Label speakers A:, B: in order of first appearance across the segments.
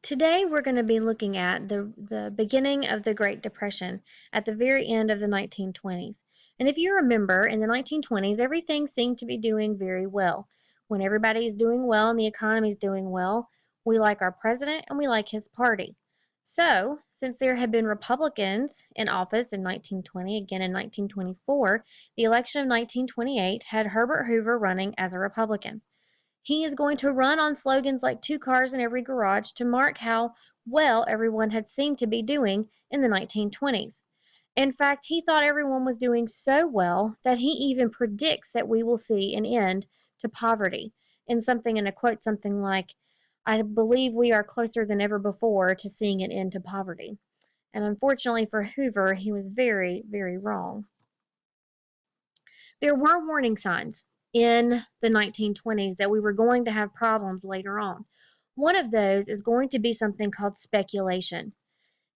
A: Today, we're going to be looking at the beginning of the Great Depression at the very end of the 1920s. And if you remember, in the 1920s, everything seemed to be doing very well. When everybody's doing well and the economy's doing well, we like our president and we like his party. So, since there had been Republicans in office in 1920, again in 1924, the election of 1928 had Herbert Hoover running as a Republican. He is going to run on slogans like two cars in every garage to mark how well everyone had seemed to be doing in the 1920s. In fact, he thought everyone was doing so well that he even predicts that we will see an end to poverty. In a quote, something like, I believe we are closer than ever before to seeing an end to poverty. And unfortunately for Hoover, he was very, very wrong. There were warning signs in the 1920s that we were going to have problems later on. One of those is going to be something called speculation.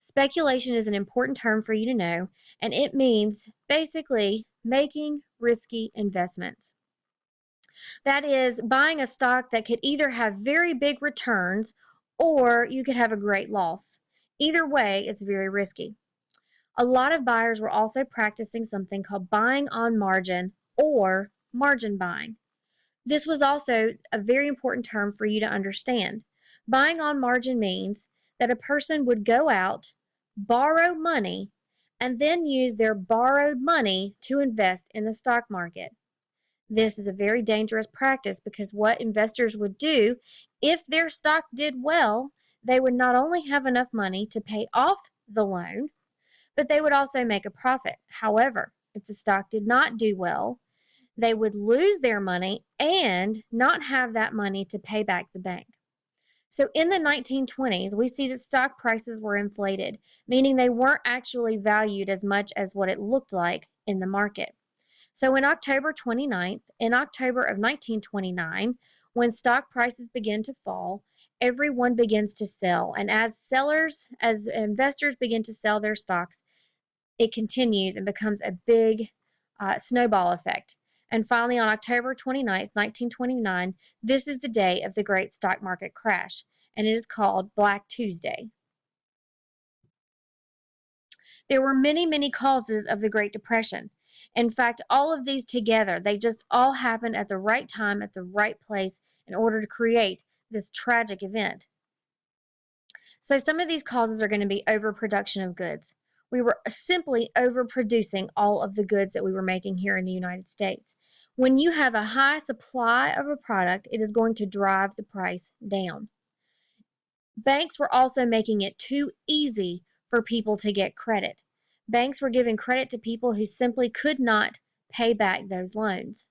A: Speculation is an important term for you to know, and it means basically making risky investments. That is, buying a stock that could either have very big returns or you could have a great loss. Either way, it's very risky. A lot of buyers were also practicing something called buying on margin or margin buying. This was also a very important term for you to understand. Buying on margin means that a person would go out, borrow money, and then use their borrowed money to invest in the stock market. This is a very dangerous practice because what investors would do, if their stock did well, they would not only have enough money to pay off the loan, but they would also make a profit. However, if the stock did not do well, they would lose their money and not have that money to pay back the bank. So in the 1920s, we see that stock prices were inflated, meaning they weren't actually valued as much as what it looked like in the market. So in October of 1929, when stock prices begin to fall, everyone begins to sell. And as investors begin to sell their stocks, it continues and becomes a big snowball effect. And finally, on October 29th, 1929, this is the day of the great stock market crash, and it is called Black Tuesday. There were many, many causes of the Great Depression. In fact, all of these together, they just all happened at the right time, at the right place, in order to create this tragic event. So some of these causes are going to be overproduction of goods. We were simply overproducing all of the goods that we were making here in the United States. When you have a high supply of a product, it is going to drive the price down. Banks were also making it too easy for people to get credit. Banks were giving credit to people who simply could not pay back those loans.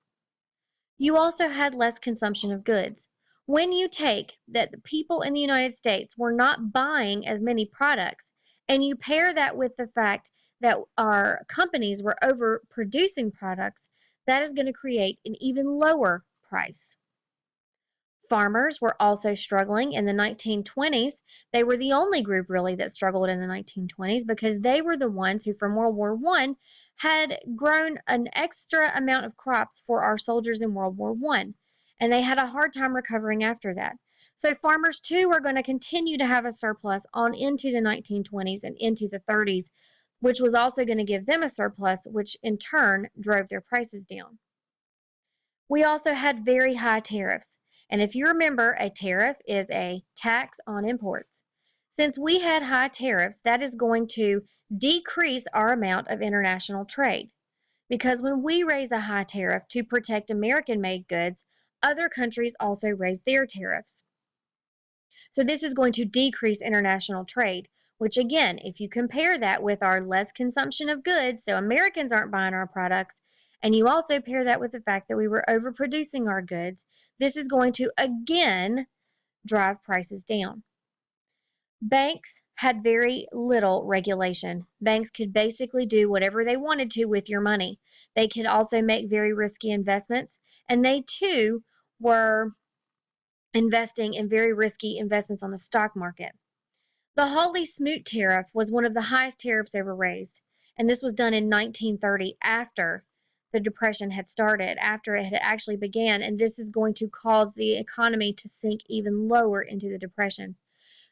A: You also had less consumption of goods. When you take that the people in the United States were not buying as many products, and you pair that with the fact that our companies were overproducing products, that is going to create an even lower price. Farmers were also struggling in the 1920s. They were the only group really that struggled in the 1920s because they were the ones who from World War I had grown an extra amount of crops for our soldiers in World War I, and they had a hard time recovering after that. So farmers too are going to continue to have a surplus on into the 1920s and into the 30s, which was also going to give them a surplus, which in turn drove their prices down. We also had very high tariffs. And if you remember, a tariff is a tax on imports. Since we had high tariffs, that is going to decrease our amount of international trade. Because when we raise a high tariff to protect American made goods, other countries also raise their tariffs. So this is going to decrease international trade, which again, if you compare that with our less consumption of goods, so Americans aren't buying our products, and you also pair that with the fact that we were overproducing our goods, this is going to again drive prices down. Banks had very little regulation. Banks could basically do whatever they wanted to with your money. They could also make very risky investments, and they too were investing in very risky investments on the stock market. The Hawley Smoot tariff was one of the highest tariffs ever raised, and this was done in 1930 after the Depression had started, after it had actually began, and this is going to cause the economy to sink even lower into the Depression.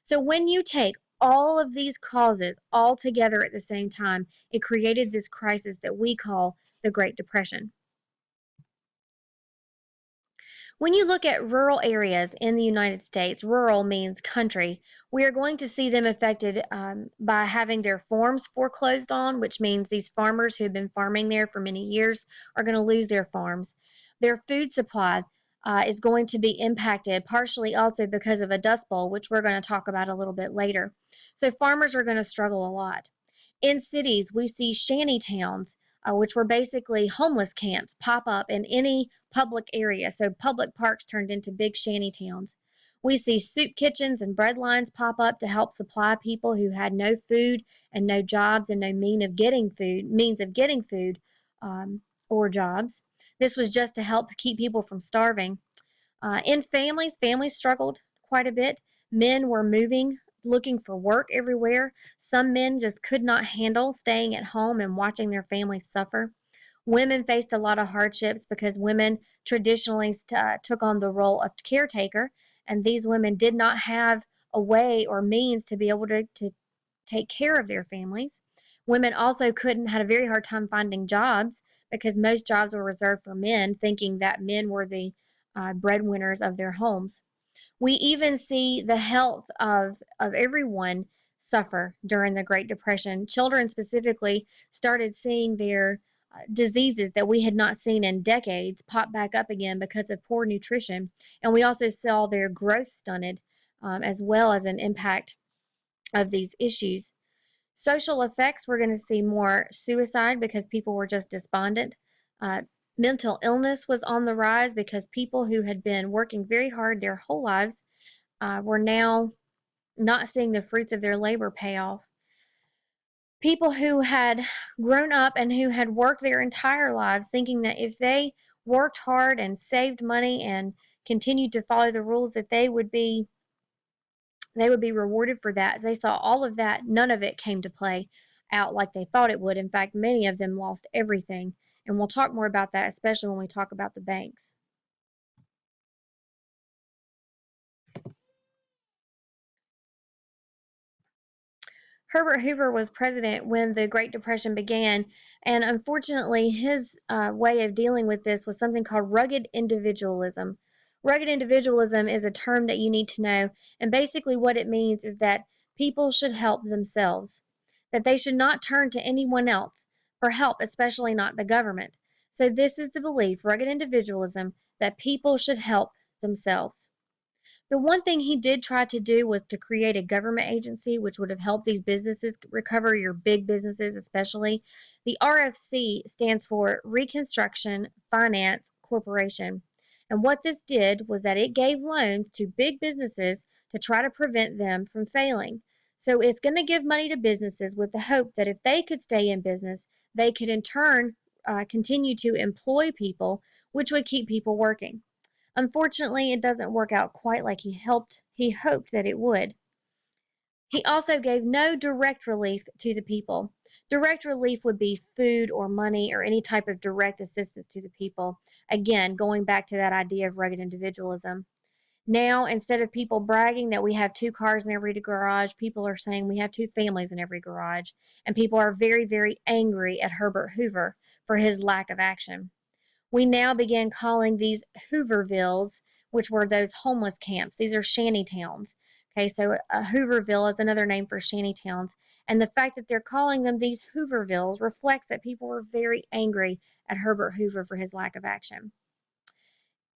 A: So when you take all of these causes all together at the same time, it created this crisis that we call the Great Depression. When you look at rural areas in the United States, rural means country, we are going to see them affected by having their farms foreclosed on, which means these farmers who have been farming there for many years are going to lose their farms. Their food supply is going to be impacted, partially also because of a dust bowl, which we're going to talk about a little bit later. So farmers are going to struggle a lot. In cities, we see shanty towns, which were basically homeless camps, pop up in any public area. So public parks turned into big shanty towns. We see soup kitchens and bread lines pop up to help supply people who had no food and no jobs and no means of getting food or jobs. This was just to help to keep people from starving. In families, families struggled quite a bit. Men were moving, looking for work everywhere. Some men just could not handle staying at home and watching their families suffer. Women faced a lot of hardships because women traditionally took on the role of caretaker, and these women did not have a way or means to be able to take care of their families. Women also couldn't had a very hard time finding jobs because most jobs were reserved for men, thinking that men were the breadwinners of their homes. We even see the health of everyone suffer during the Great Depression. Children specifically started seeing their diseases that we had not seen in decades pop back up again because of poor nutrition. And we also saw their growth stunted, as well as an impact of these issues. Social effects, we're going to see more suicide because people were just despondent. Uh, Mental illness was on the rise because people who had been working very hard their whole lives were now not seeing the fruits of their labor pay off. People who had grown up and who had worked their entire lives thinking that if they worked hard and saved money and continued to follow the rules that they would be rewarded for that. They saw all of that, none of it came to play out like they thought it would. In fact, many of them lost everything. And we'll talk more about that, especially when we talk about the banks. Herbert Hoover was president when the Great Depression began, and unfortunately, his way of dealing with this was something called rugged individualism. Rugged individualism is a term that you need to know, and basically, what it means is that people should help themselves, that they should not turn to anyone else for help, especially not the government. So, this is the belief, rugged individualism, that people should help themselves. The one thing he did try to do was to create a government agency which would have helped these businesses recover, your big businesses especially. The RFC stands for Reconstruction Finance Corporation. And what this did was that it gave loans to big businesses to try to prevent them from failing. So it's going to give money to businesses with the hope that if they could stay in business, they could in turn continue to employ people, which would keep people working. Unfortunately, it doesn't work out quite like he hoped that it would. He also gave no direct relief to the people. Direct relief would be food or money or any type of direct assistance to the people. Again, going back to that idea of rugged individualism. Now, instead of people bragging that we have two cars in every garage, people are saying we have two families in every garage. And people are very, very angry at Herbert Hoover for his lack of action. We now began calling these Hoovervilles, which were those homeless camps. These are shanty towns. Okay, so a Hooverville is another name for shanty towns. And the fact that they're calling them these Hoovervilles reflects that people were very angry at Herbert Hoover for his lack of action.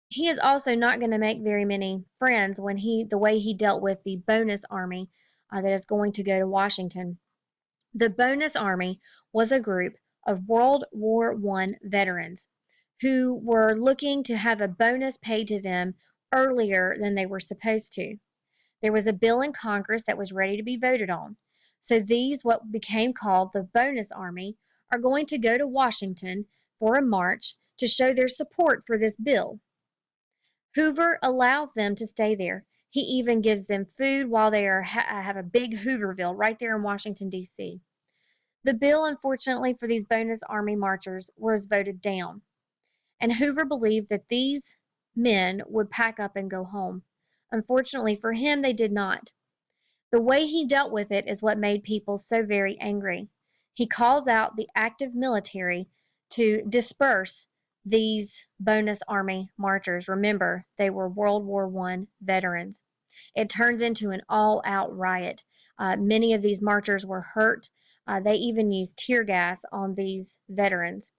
A: He is also not going to make very many friends when the way he dealt with the bonus army that is going to go to Washington. The bonus army was a group of World War I veterans who were looking to have a bonus paid to them earlier than they were supposed to. There was a bill in Congress that was ready to be voted on. So these, what became called the bonus army, are going to go to Washington for a march to show their support for this bill. Hoover allows them to stay there. He even gives them food while they have a big Hooverville right there in Washington, D.C. The bill, unfortunately for these bonus army marchers, was voted down. And Hoover believed that these men would pack up and go home. Unfortunately for him, they did not. The way he dealt with it is what made people so very angry. He calls out the active military to disperse these bonus army marchers. Remember, they were World War I veterans. It turns into an all out riot. Many of these marchers were hurt. They even used tear gas on these veterans.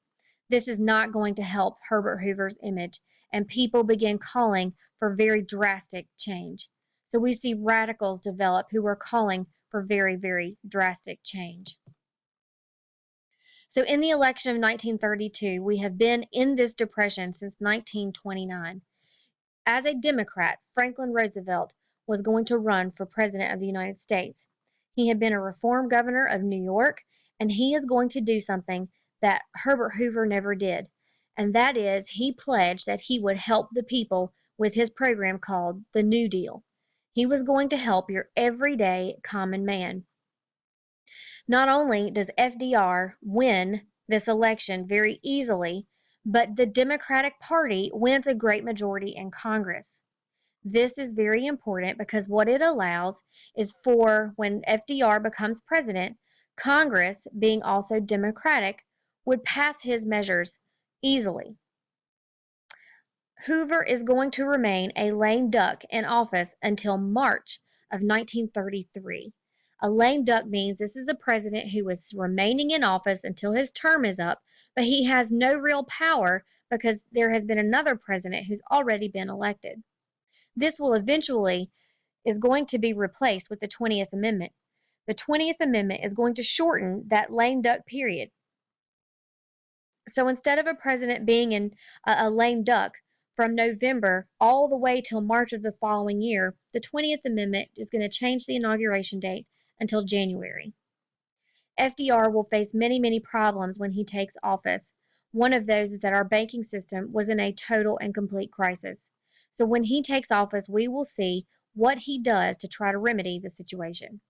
A: This is not going to help Herbert Hoover's image, and people begin calling for very drastic change. So we see radicals develop who are calling for very, very drastic change. So in the election of 1932, we have been in this depression since 1929. As a Democrat, Franklin Roosevelt was going to run for President of the United States. He had been a reform governor of New York, and he is going to do something that Herbert Hoover never did. And that is, he pledged that he would help the people with his program called the New Deal. He was going to help your everyday common man. Not only does FDR win this election very easily, but the Democratic Party wins a great majority in Congress. This is very important because what it allows is for when FDR becomes president, Congress, being also Democratic, would pass his measures easily. Hoover is going to remain a lame duck in office until March of 1933. A lame duck means this is a president who is remaining in office until his term is up, but he has no real power because there has been another president who's already been elected. This will eventually is going to be replaced with the 20th Amendment. The 20th Amendment is going to shorten that lame duck period. So instead of a president being in a lame duck from November all the way till March of the following year, the 20th Amendment is going to change the inauguration date until January. FDR will face many, many problems when he takes office. One of those is that our banking system was in a total and complete crisis. So when he takes office, we will see what he does to try to remedy the situation.